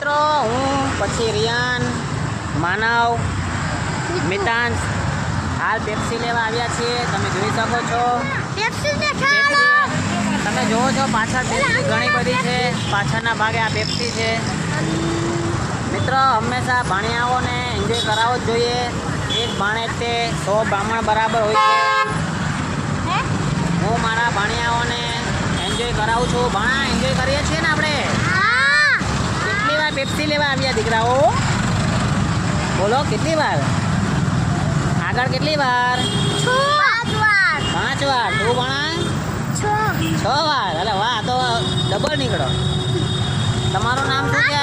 મિત્રો હું પછી રિયાન માનવ મિતાંશ હાલ પેપ્સી લેવા આવ્યા છીએ. તમે જોઈ શકો છો તમે જોવો છો પાછળ પેપ્સી ઘણી બધી છે. પાછળના ભાગે આ પેપ્સી છે. મિત્રો હંમેશા ભાણિયાઓને એન્જોય કરાવવો જ જોઈએ. એક ભાણે તે 100 બ્રાહ્મણ બરાબર હોય છે. હું મારા ભાણિયાઓને એન્જોય કરાવું છું. ભાણા એન્જોય કરીએ છીએ ને આપણે. કેટલી વાર પેપ્સી લેવા આવ્યા દીકરાઓ? બોલો કેટલી વાર? આગળ કેટલી વાર? 5 વાર. તું ભણા 6 વાર. અરે વાહ, તો ડબલ નીકળો. તમારું નામ શું છે?